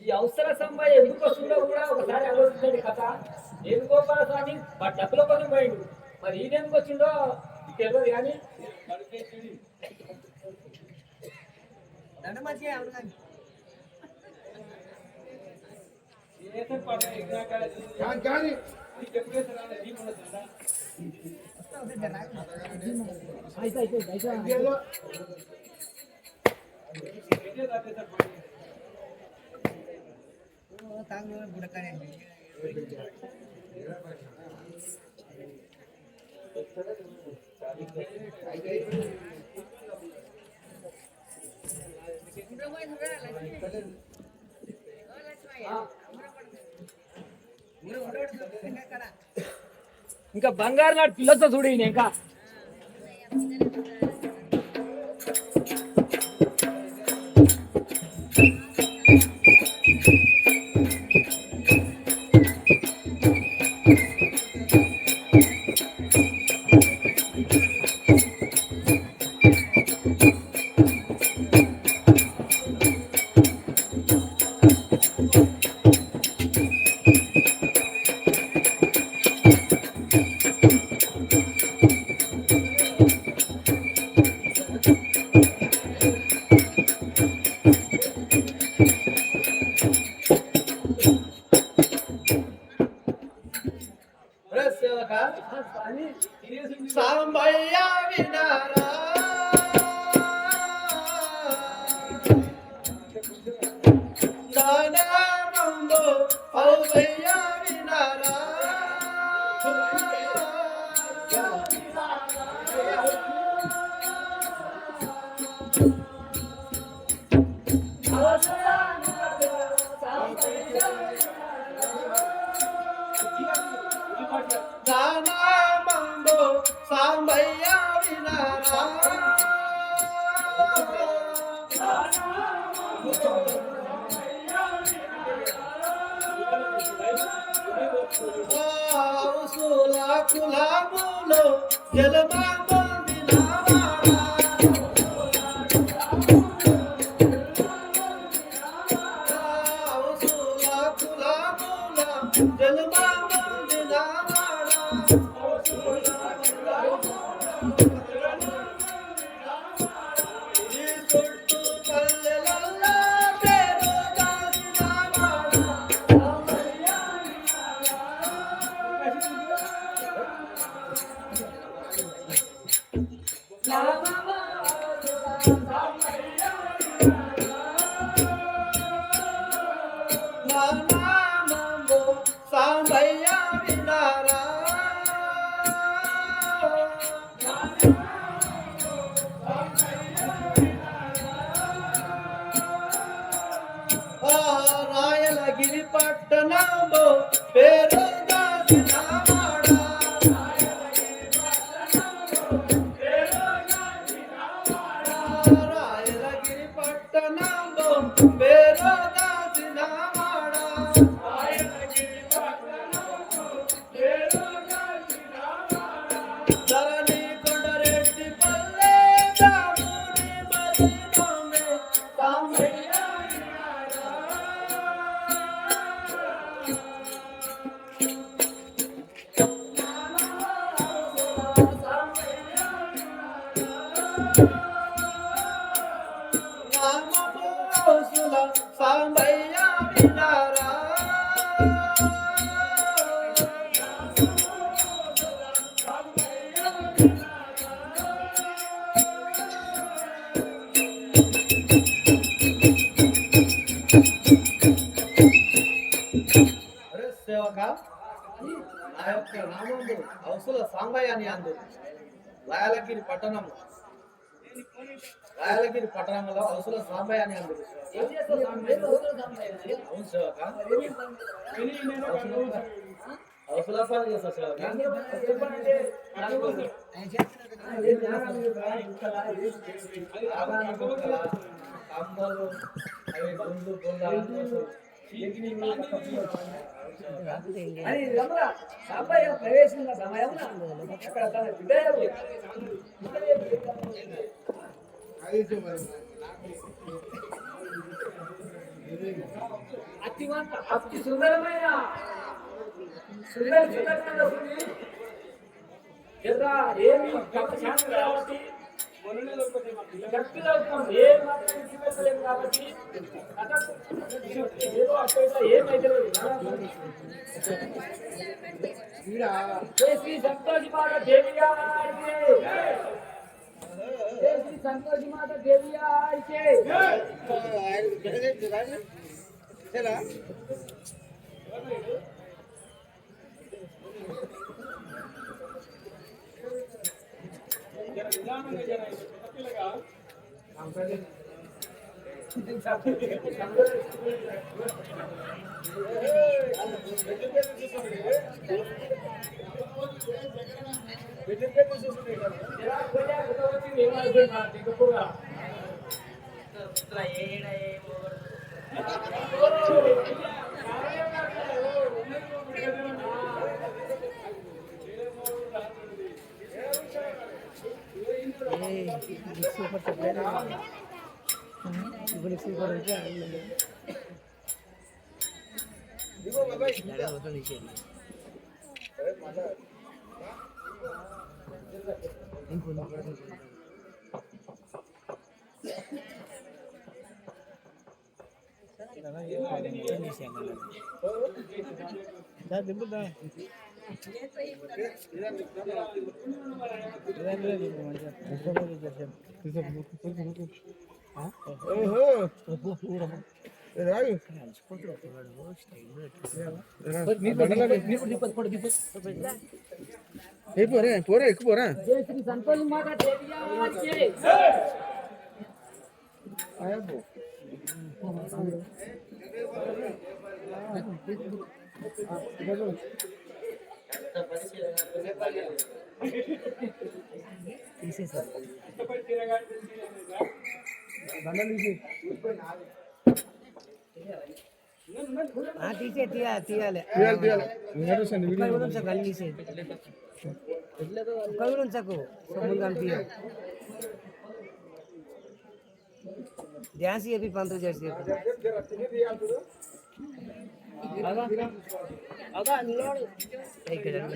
ఈ అవసర సంబాయి ఎందుకు వస్తుందో కూడా ఒకసారి ఆలోచించండి కథ. వేణుగోపాల స్వామి మా డబ్బుల కోసం పోయిండు, మరి ఈయన ఎందుకు వచ్చిండో తెలియదు కానీ ఇంకా బంగారు నాడు పిల్లతో చూడు ఈయన ఇంకా సాంబయ్య వినారా దానమంబో ఔవయ్య వినారా దానమంబో సాంబయ్య వినారా కులాములో జలమాంబో వినారా సాంబయ్య వినారా రాయలగిరి పట్టణంలో పేరు రాయలగిరి పట్టణంలో పేరు సాంబయ్య వినారా సేవక నా యొక్క నామందు అవసర సాంబయ్య అని అందు రాయలగిరి పట్టణంలో అవసర సాంబయ్య అని అందు అవును సేవక అవసరం పని చేస్తా సేవక చెప్పాలంటే ఆభరణ కుక్కల కమ్మలు అవి గుండు బొండాలు అని రమణ సాంబయ్య ప్రవేశించిన సమయం అక్కడ తన విజయాలు అతి సుందరమైన సుందరమైన ఎదురా ఏమి శాంతి కాబట్టి గట్టిగా ఏం మాత్రం చూపెట్టలేము కాబట్టి ఏదో అక్కడ ఏమైతే శ్రీ సంతోషి మాట దేవి గారికి శ్రీ సంతోషి మాట దేవి గారికి పోరా ఎక్కువ పోరా శ్రీ సంతోషి మాట దేవి గారికి తీయాలి డ్యాన్స్ చెప్పి పంతులు చేసి ఇక్కడ